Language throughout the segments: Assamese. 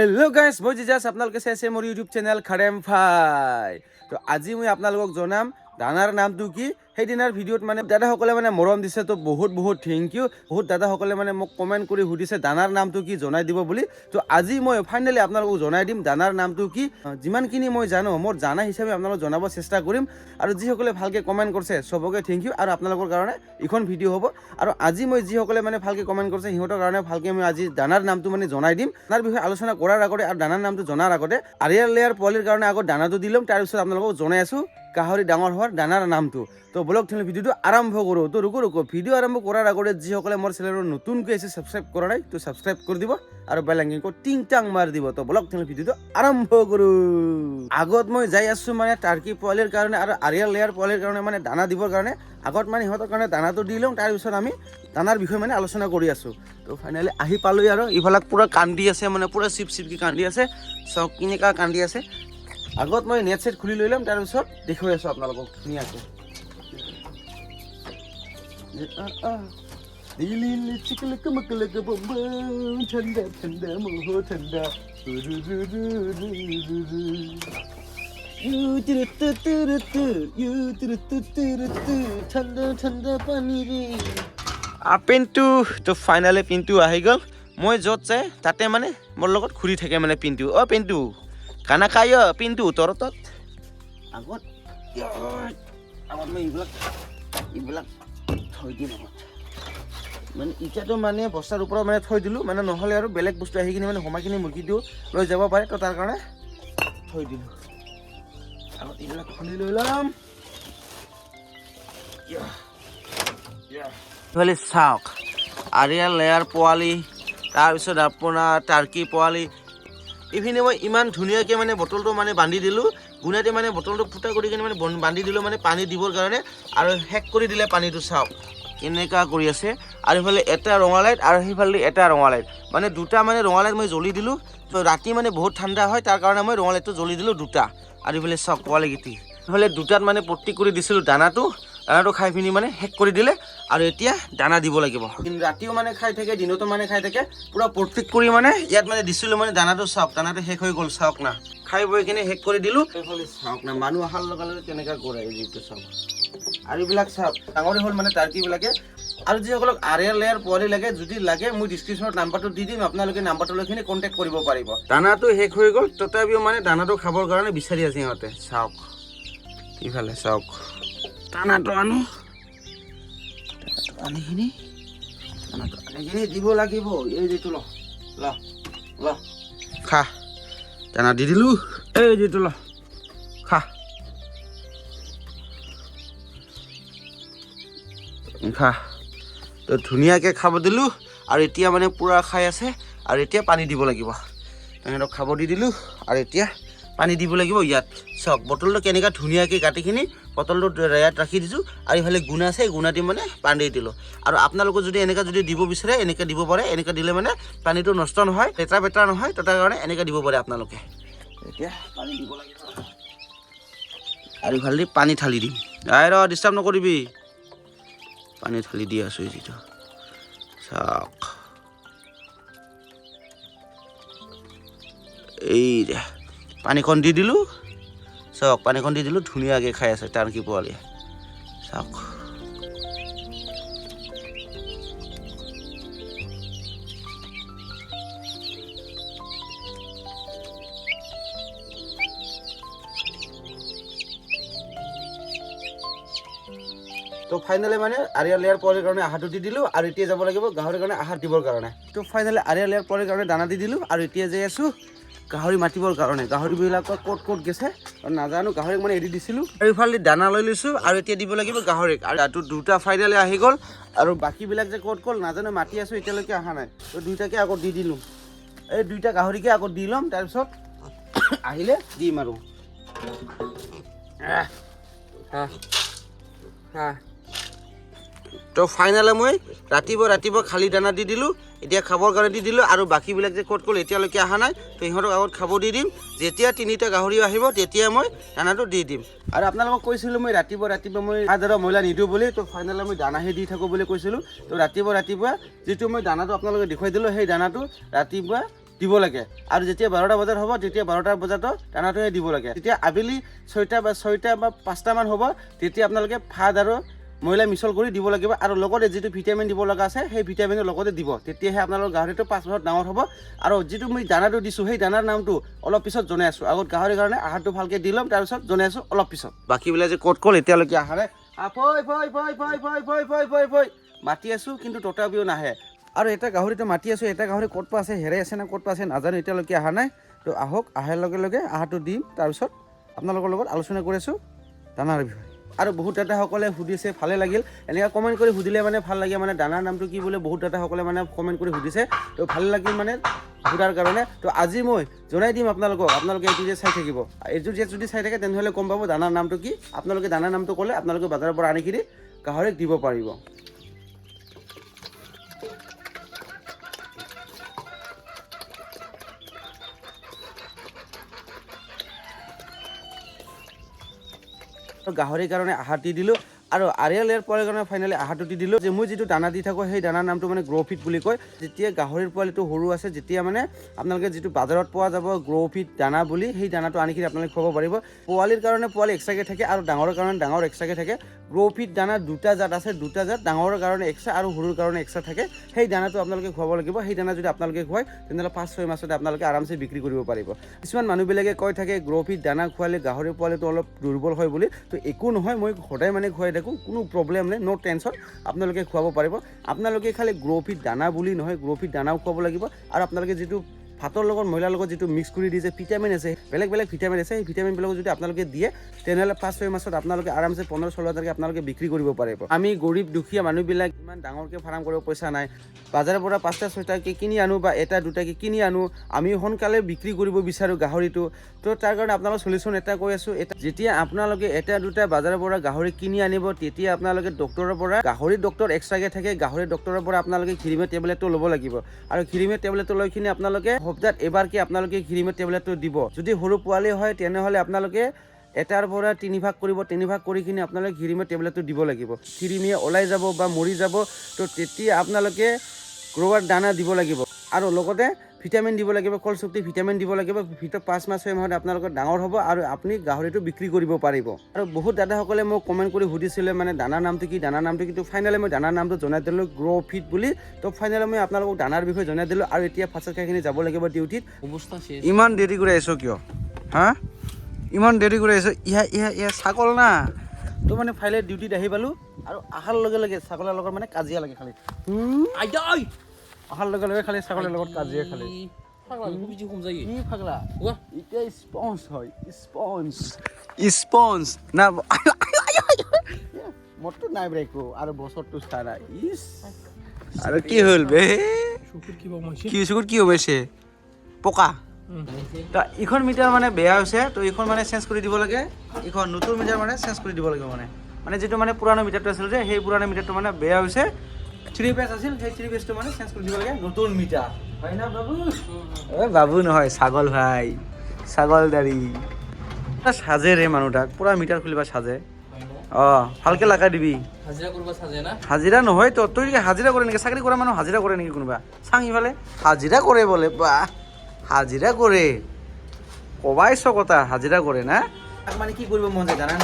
हेलो गाइस মই জিজাস আপোনালোকে চাইছে মোৰ ইউটিউব চেনেল খাৰেম ভাই তো আজি মই আপোনালোকক জনাম দানাৰ নামটো কি সেই দিনাৰ ভিডিঅ'ত মানে দাদাসকলে মানে মৰম দিছে তো বহুত থ্যাংক ইউ বহুত দাদাসকলে মানে মোক কমেন্ট কৰি সুধিছে দানাৰ নামটো কি জনাই দিব বুলি তো আজি মই ফাইনালি আপোনালোকক জনাই দিম দানাৰ নামটো কি যিমানখিনি মই জানো মোৰ জানা হিচাপে আপোনালোকক জনাব চেষ্টা কৰিম আৰু যিসকলে ভালকে কমেন্ট কৰিছে সবকে থ্যাংক ইউ আৰু আপোনালোকৰ কাৰণে এখন ভিডিঅ' হ'ব আৰু আজি মই যিসকলে মানে ভালকে কমেন্ট কৰিছে সিহঁতৰ কাৰণে ভালকে মই আজি দানাৰ নামটো মানে জনাই দিম তাৰ বিষয়ে আলোচনা কৰাৰ আগতে আৰু দানাৰ নামটো জনাৰ আগতে আৰিয়াল লেয়াৰ পোৱালিৰ কাৰণে আগত দানাটো দিলম তাৰ পিছত আপোনালোকক জনাই আছো গাহৰি ডাঙৰ হোৱাৰ দানাৰ নামটো তো ব্লগ চ্যানেল ভিডিওটো আৰম্ভ কৰো তো ৰুকো ভিডিও আৰম্ভ কৰাৰ আগতে যিসকলে মোৰ চেনেলৰ নতুনকৈ আছে সাবস্ক্ৰাইব কৰা নাই তো সাবস্ক্ৰাইব কৰি দিব আৰু বেল আইকনটো টিং টাং মাৰি দিব তো ব্লগ চ্যানেল ভিডিওটো আৰম্ভ কৰো আগত মই যাই আছো মানে টাৰ্কি পোৱালিৰ কাৰণে আৰু আৰিয়াল লেয়াৰ পোৱালিৰ কাৰণে মানে দানা দিবৰ কাৰণে আগত মানে সিহঁতৰ কাৰণে দানাটো দি লওঁ তাৰ পিছত আমি দানাৰ বিষয়ে মানে আলোচনা কৰি আছো তো ফাইনালি আহি পালো আৰু ইফালে পুৰা কান্দি আছে মানে পুৰা চিপকি কান্দি আছে সব কিনেকা কান্দি আছে আগত মই নেট সেট খুলি লৈ লম তাৰ পিছত দেখুৱাই আছো আপোনালোকক ধুনীয়াকৈ দিলি চিকলক মকলক বম্ব ঠান্ডা ঠান্ডা মোহ ঠান্ডা ঠান্ডা ঠান্ডা পানী রে পিন্টু তো ফাইনালি পিন্টু আহি গ'ল মই য'ত যায় তাতে মানে মোৰ লগত ঘূৰি থাকে মানে পিন্টু পিন্টু খানা খাই পিন্টু তোৰ তত আগত মই এইবিলাক থৈ দিম মানে এতিয়াতো মানে বস্তাৰ ওপৰত মানে থৈ দিলোঁ মানে নহ'লে আৰু বেলেগ বস্তু আহি কিনে মানে সোমাই কিনে মুৰ্গীটো লৈ যাব পাৰে তো তাৰ কাৰণে থৈ দিলোঁ আগত এইবিলাক খুলি লৈ ল'ম এইফালে চাওক আৰিয়াল লেয়াৰ পোৱালি তাৰপিছত আপোনাৰ টাৰ্কি পোৱালি ইপিনে মই ইমান ধুনীয়াকৈ মানে বটলটো মানে বান্ধি দিলোঁ গুণাতে মানে বটলটো ফুটা কৰি কিনে মানে বান্ধি দিলোঁ মানে পানী দিবৰ কাৰণে আৰু শেষ কৰি দিলে পানীটো চাওক কেনেকুৱা কৰি আছে আৰু ইফালে এটা ৰঙা লাইট আৰু সেইফালে এটা ৰঙা লাইট মানে দুটা মানে ৰঙা লাইট মই জ্বলি দিলোঁ তো ৰাতি মানে বহুত ঠাণ্ডা হয় তাৰ কাৰণে মই ৰঙা লাইটটো জ্বলি দিলোঁ দুটা আৰু ইফালে চাওক পোৱালিকেইটি ইফালে দুটাত মানে পট্টি কৰি দিছিলোঁ দানাটো খাই পিনি মানে শেষ কৰি দিলে আৰু এতিয়া দানা দিব লাগিব ৰাতিও মানে খাই থাকে দিনতো মানে খাই থাকে পুৰা পট্টি কৰি মানে ইয়াত মানে দিছিলোঁ মানে দানাটো চাওক দানাটো শেষ হৈ গ'ল চাওক না খাই বৈ কিনে শেষ কৰি দিলোঁ এইফালে চাওক না মানুহ অহাৰ লগে লগে কেনেকৈ কৰে এইটো চাওক আৰু এইবিলাক চাওক ডাঙৰে হ'ল মানে টাৰ্কিবিলাকে আৰু যিসকলক আৰিয়াল লেয়াৰ পোৱালি লাগে যদি লাগে মই ডিছক্ৰিপশ্যনত নাম্বাৰটো দি দিম আপোনালোকে নাম্বাৰটো লৈ কিনে কণ্টেক্ট কৰিব পাৰিব দানাটো শেষ হৈ গ'ল তথাপিও মানে দানাটো খাবৰ কাৰণে বিচাৰি আছে সিহঁতে চাওক ইফালে চাওক দানাটো আনি কিনি দিব লাগিব এই যিটো ল খা দানা দি দিলোঁ এই যিটো ল খা তো ধুনীয়াকৈ খাব দিলোঁ আৰু এতিয়া মানে পূৰা খাই আছে আৰু এতিয়া পানী দিব লাগিব সিহঁতক খাব দি দিলোঁ আৰু এতিয়া পানী দিব লাগিব ইয়াত চাওক বটলটো কেনেকৈ ধুনীয়াকৈ কাটিখিনি বটলটো ইয়াত ৰাখি দিছোঁ আৰু ইফালে গুণা আছে গুণা দি মানে পানী দিলোঁ আৰু আপোনালোকে যদি এনেকৈ যদি দিব বিচাৰে এনেকৈ দিব পাৰে এনেকৈ দিলে মানে পানীটো নষ্ট নহয় লেতেৰা পেতেৰা নহয় তাৰ কাৰণে এনেকৈ দিব পাৰে আপোনালোকে এতিয়া পানী দিব লাগিব আৰু ইফালে দি পানী ঢালি দিম ডিষ্টাৰ্ব নকৰিবি পানী ঢালি দি আছোঁ যিটো চাওক এই পানীখন দি দিলোঁ চাওক পানীখন দি দিলোঁ ধুনীয়াকৈ খাই আছে টাৰ্কি পোৱালীয়ে চাওক তো ফাইনালি মানে আৰিয়াল লেয়াৰ পোৱালিৰ কাৰণে আহাৰটো দি দিলোঁ আৰু এতিয়া যাব লাগিব গাহৰিৰ কাৰণে আহাৰ দিবৰ কাৰণে তো ফাইনালি আৰিয়াল লেয়াৰ পোৱালিৰ কাৰণে দানা দি দিলোঁ আৰু এতিয়া যাই আছোঁ গাহৰি মাতিবৰ কাৰণে গাহৰিবিলাকক ক'ত গৈছে নাজানো গাহৰিক মানে এৰি দিছিলোঁ এইফালে দানা লৈ লৈছোঁ আৰু এতিয়া দিব লাগিব গাহৰিক আৰু দুটা ফাইনালি আহি গ'ল আৰু বাকীবিলাক যে ক'ত গ'ল নাজানো মাতি আছোঁ এতিয়ালৈকে অহা নাই তো দুইটাকে আগত দি দিলোঁ এই দুইটা গাহৰিকে আগত দি ল'ম তাৰপিছত আহিলে দিম আৰু তো ফাইনালি মই ৰাতিপুৱা খালী দানা দি দিলোঁ এতিয়া খাবৰ কাৰণে দি দিলোঁ আৰু বাকীবিলাক যে ক'ত গ'ল এতিয়ালৈকে অহা নাই তো সিহঁতক আগত খাব দি দিম যেতিয়া তিনিটা গাহৰি আহিব তেতিয়া মই দানাটো দি দিম আৰু আপোনালোকক কৈছিলোঁ মই ৰাতিপুৱা মই আদা ময়লা নিদিওঁ বুলি তো ফাইনেলি মই দানাহে দি থাকোঁ বুলি কৈছিলোঁ তো ৰাতিপুৱা যিটো মই দানাটো আপোনালোকে দেখুৱাই দিলোঁ সেই দানাটো ৰাতিপুৱা দিব লাগে আৰু যেতিয়া 12টা বজাত হ'ব তেতিয়া 12টা বজাতো দানাটোহে দিব লাগে তেতিয়া আবেলি 6টা বা 5টা মান হ'ব তেতিয়া আপোনালোকে ভাত আৰু মহিলা মিছল কৰি দিব লাগিব আৰু লগতে যিটো ভিটামিন দিব লগা আছে সেই ভিটামিনৰ লগতে দিব তেতিয়াহে আপোনালোকৰ গাহৰিটো 5 বছৰত ডাঙৰ হ'ব আৰু যিটো মই দানাটো দিছোঁ সেই দানাৰ নামটো অলপ পিছত জনাই আছোঁ আগত গাহৰিৰ কাৰণে আহাৰটো ভালকৈ দি ল'ম তাৰপিছত জনাই আছোঁ অলপ পিছত বাকীবিলাক যে ক'ত ক'ল এতিয়ালৈকে অহা নাই মাতি আছোঁ কিন্তু তথাপিও নাহে আৰু এটা গাহৰিটো মাতি আছোঁ এটা গাহৰি ক'ত পা আছে হেৰাই আছে নে ক'ত পা আছে নাজানো এতিয়ালৈকে অহা নাই তো আহক অহাৰ লগে লগে আহাৰটো দিম তাৰপিছত আপোনালোকৰ লগত আলোচনা কৰি আছোঁ দানাৰ বিষয়ে আৰু বহুত দাদাসকলে সুধিছে ভালে লাগিল এনেকৈ কমেণ্ট কৰি সুধিলে মানে ভাল লাগে মানে দানাৰ নামটো কি বোলে বহুত দাদাসকলে মানে কমেণ্ট কৰি সুধিছে তো ভাল লাগিল মানে সুধাৰ কাৰণে তো আজি মই জনাই দিম আপোনালোকক আপোনালোকে এইটো যে চাই থাকিব এইটো যে যদি চাই থাকে তেনেহ'লে গম পাব দানাৰ নামটো কি আপোনালোকে দানাৰ নামটো ক'লে আপোনালোকে বজাৰৰ পৰা আনি কিনি গাহৰিক দিব পাৰিব গাহৰিৰ কাৰণে আহাৰ দি দিলোঁ আৰু আৰিয়ালেৰ পোৱালিৰ কাৰণে ফাইনেলি আহাৰটো দি দিলোঁ যে মই যিটো দানা দি থাকোঁ সেই দানাৰ নামটো মানে গ্ৰ'ফিট বুলি কয় যেতিয়া গাহৰিৰ পোৱালিটো সৰু আছে যেতিয়া মানে আপোনালোকে যিটো বজাৰত পোৱা যাব গ্ৰ'ফিট দানা বুলি সেই দানাটো আনি কিনি আপোনালোকে খুৱাব পাৰিব পোৱালিৰ কাৰণে পোৱালি এক্সট্ৰাকৈ থাকে আৰু ডাঙৰৰ কাৰণে ডাঙৰ এক্সট্ৰাকৈ থাকে গ্ৰ'ফিট দানা দুটা জাত আছে দুটা জাত ডাঙৰৰ কাৰণে এক্সট্ৰা আৰু সৰুৰ কাৰণে এক্সট্ৰা থাকে সেই দানাটো আপোনালোকে খুৱাব লাগিব সেই দানা যদি আপোনালোকে খুৱায় তেনেহ'লে 5-6 মাহতে আপোনালোকে আৰামছে বিক্ৰী কৰিব পাৰিব কিছুমান মানুহবিলাকে কৈ থাকে গ্ৰ'ফিট দানা খুৱালে গাহৰি পোৱালিটো অলপ দুৰ্বল হয় বুলি তো একো নহয় মই সদায় মানে খুৱাই থাকোঁ কোনো প্ৰব্লেম নাই ন' টেনশ্যন আপোনালোকে খুৱাব পাৰিব আপোনালোকে খালি গ্ৰ'ফিট দানা বুলি নহয় গ্ৰ'ফিট দানাও খুৱাব লাগিব আৰু আপোনালোকে যিটো ভাতৰ লগত মহিলাৰ লগত যিটো মিক্স কৰি দিয়ে যে ভিটামিন আছে বেলেগ বেলেগ ভিটামিন আছে সেই ভিটামিনবিলাক যদি আপোনালোকে দিয়ে তেনেহ'লে 5-6 মাহত আপোনালোকে আৰামছে 15-16 হাজাৰকৈ আপোনালোকে বিক্ৰী কৰিব পাৰিব আমি গৰীব দুখীয়া মানুহবিলাক ইমান ডাঙৰকৈ ফাৰ্ম কৰিব পইচা নাই বজাৰৰ পৰা 5টা-6টাকৈ কিনি আনো বা 1-2টাকৈ কিনি আনো আমি সোনকালে বিক্ৰী কৰিব বিচাৰোঁ গাহৰিটো তো তাৰ কাৰণে আপোনালোকৰ চলিউশ্যন এটা কৈ আছোঁ যেতিয়া আপোনালোকে 1-2টা বজাৰৰ পৰা গাহৰি কিনি আনিব তেতিয়া আপোনালোকে ডক্টৰৰ পৰা গাহৰি ডক্টৰ এক্সট্ৰাকৈ থাকে গাহৰি ডক্টৰৰ পৰা আপোনালোকে খিৰিমে টেবলেটটো ল'ব লাগিব আৰু খিৰিমে টেবলেটটো লৈ কিনি আপোনালোকে সপ্তাহত এবাৰকৈ আপোনালোকে খিৰিমে টেবলেটটো দিব যদি সৰু পোৱালি হয় তেনেহ'লে আপোনালোকে 1টাৰ পৰা 3 ভাগ কৰিব 3 ভাগ কৰি কিনি আপোনালোকে খিৰিমে টেবলেটটো দিব লাগিব খিৰিমিয়ে ওলাই যাব বা মৰি যাব তো তেতিয়া আপোনালোকে গ্ৰ'ৱাৰ দানা দিব লাগিব আৰু লগতে ভিটামিন দিব লাগিব কল শক্তি ভিটামিন দিব লাগিব ভিতৰত 5-6 মাহত আপোনালোকৰ ডাঙৰ হ'ব আৰু আপুনি গাহৰিটো বিক্ৰী কৰিব পাৰিব আৰু বহুত দাদাসকলে মোক কমেণ্ট কৰি সুধিছিলে মানে দানাৰ নামটো কি দানাৰ নামটো কিন্তু ফাইনেলি মই দানাৰ নামটো জনাই দিলোঁ গ্ৰ'ফিট বুলি তো ফাইনেলি মই আপোনালোকক দানাৰ বিষয়ে জনাই দিলোঁ আৰু এতিয়া ফাৰ্ষ্ট খাইখিনি যাব লাগিব ডিউটিত অৱস্থা ইমান দেৰি কৰি আহিছোঁ কিয় হা ইমান দেৰি কৰি আহিছোঁ ইয়া ছাগল না তো মানে ফাইনেলি ডিউটিত আহি পালোঁ আৰু অহাৰ লগে লগে ছাগলৰ লগত মানে কাজিয়া লাগে খালি অহাৰ লগে লগে খালি ছাগলীৰ লগত কাজিয়া খালি কি ফাগলা এতিয়া স্পঞ্জ হয় স্পঞ্জ না মৰতো নাই ব্ৰেকো আৰু বছৰটো চাৰা ইছ আৰু কি হ'ল বে চকুত কি হৈছে পকা তা ইখন মিটাৰ মানে বেয়া হৈছে তো এইখন মানে চেঞ্জ কৰি দিব লাগে এইখন নতুন মিটাৰ মানে চেঞ্জ কৰি দিব লাগিব মানে যিটো মানে পুৰণা মিটাৰটো আছিল যে সেই পুৰণা মিটাৰটো মানে বেয়া হৈছে 3 পেজ আছিল সেই 3 পেজটো মানে চেঞ্জ কৰি দিব লাগে নতুন মিটাৰ হয় না বাবু বাবু নহয় ছাগল ভাই ছাগল দাড়ি সাজে ৰে মানুহটাক পুৰা মিটাৰ খুলিবা সাজে ভালকে লগাই দিবি হাজিৰা নহয় তো তই হাজিৰা কৰে নেকি চাকৰি কৰা মানুহ হাজিৰা কৰে নেকি কোনোবা চাং ইফালে হাজিৰা কৰে বোলে বা হাজিৰা কৰে কবাই কথা হাজিৰা কৰে না মানে কি কৰিব মন যায় জানা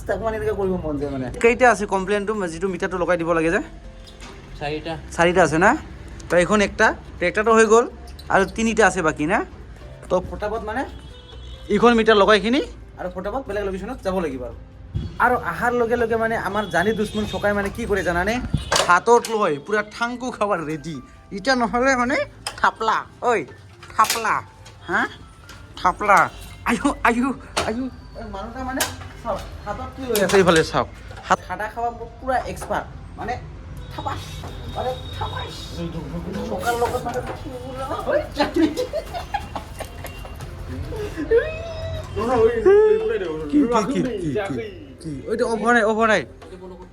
তাক মানে এনেকৈ কৰিব মন যায় মানে কেইটা আছে কমপ্লেইনটো যিটো মিটাৰটো লগাই দিব লাগে যে 4টা আছে না তো এখন একটাটো হৈ গ'ল আৰু 3টা আছে বাকী না তো ফটাফট মানে এইখন মিটাৰ লগাইখিনি আৰু ফটাফট বেলেগ লোকেশ্যনত যাব লাগিব আৰু আহাৰ লগে লগে মানে আমাৰ জানি দুশ্মন চকাই মানে কি কৰে জানানে হাতত লৈ পুৰা ঠাংকু খাবাৰ ৰেডি ইটা নহ'লে মানে থাপলা হা থাপলা আয়ু মানুহটা মানে চাওক হাতত কি লৈ আছে এইফালে চাওক হাত খাটা খাবা পুৰা এক্সপাৰ্ট মানে থাপাছ চকাৰ লগত মানে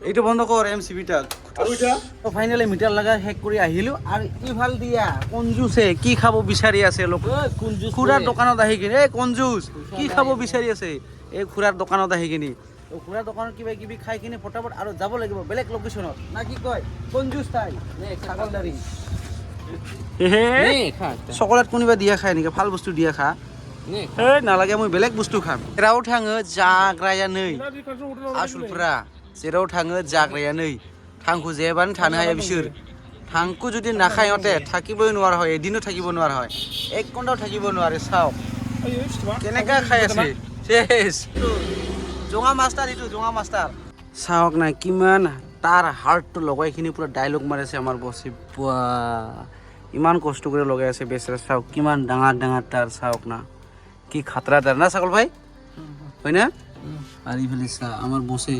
এইটো বন্ধ কৰ MCB-টা ফাইনেলি মিটাৰ লগা শেষ কৰি আহিলোঁ আৰু ইফাল দিয়া কঞ্জুছে কি খাব বিচাৰি আছে খুৰাৰ দোকানত আহি কিনি কঞ্জুচ কি খাব বিচাৰি আছে এই খুৰাৰ দোকানত আহি কিনি তো খুৰা দোকানত কিবা কিবি খাই কিনে ফটাফট আৰু যাব লাগিব বেলেগ লোকেশ্যনত না কি কয় কঞ্জুচ ঠাই ছাগলদাৰী চকলেট কোনোবা দিয়া খায় নেকি ভাল বস্তু দিয়া খা এই নালাগে মই বেলেগ বস্তু খাম जेराव थाङो जाग्राया नै आसुलफोरा जेराव थाङो जाग्राया नै थांखु जेबानो थानो हाया बिसोर थांखु जुदि नाखायতে থাকিবই নোৱাৰা হয় এদিনো থাকিব নোৱাৰা হয় এক ঘণ্টাও থাকিব নোৱাৰে চাওক কেনেকা খাই আছে শেষ জঙা মাষ্টাৰ এইটো জঙা মাষ্টাৰ চাওক না কিমান তাৰ হাৰ্টটো লগাইখিনি পুৰা ডাইলগ মাৰিছে আমাৰ বছে পুৱা ইমান কষ্ট কৰি লগাই আছে বেচৰা চাওক কিমান ডাঙৰ ডাঙৰ তাৰ চাওক না কি খাতৰা তাৰ না ছাগল ভাই হয় না আৰ ইফালে চা আমাৰ বসে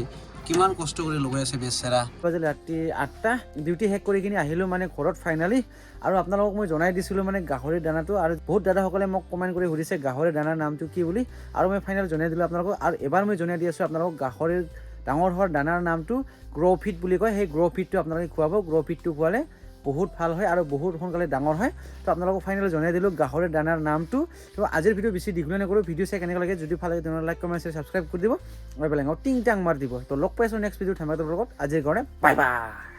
কিমান কষ্ট কৰি লগাই আছে বেচৰা বাজিলে ৰাতি 8টা ডিউটি শেষ কৰি কিনি আহিলোঁ মানে ঘৰত ফাইনালি আৰু আপোনালোকক মই জনাই দিছিলোঁ মানে গাহৰিৰ দানাটো আৰু বহুত দাদাসকলে মোক কমেণ্ট কৰি সুধিছে গাহৰিৰ দানাৰ নামটো কি বুলি আৰু মই ফাইনেল জনাই দিলোঁ আপোনালোকক আৰু এবাৰ মই জনাই দি আছোঁ আপোনালোকক গাহৰিৰ ডাঙৰ হোৱাৰ দানাৰ নামটো গ্ৰ'ফিট বুলি কয় সেই গ্ৰ'ফিটটো আপোনালোকে খুৱাব গ্ৰ'ফিটটো খোৱালে বহুত ভাল হয় আৰু বহুত সোনকালে ডাঙৰ হয় তো আপোনালোকক ফাইনেল জনাই দিলোঁ গাহৰিৰ দানাৰ নামটো তো আজিৰ ভিডিঅ' বেছি দীঘলীয়া নকৰোঁ ভিডিঅ' চাই কেনেকৈ লাগে যদি ভাল লাগে তেনেহ'লে লাইক কমেণ্ট ছাবস্ক্ৰাইব কৰি দিব আৰু বেলেগ টিং টাং মাৰি দিব তো লগ পাইছোঁ নেক্সট ভিডিঅ'ত ধন্যবাদ লগত আজিৰ কাৰণে বাই বাই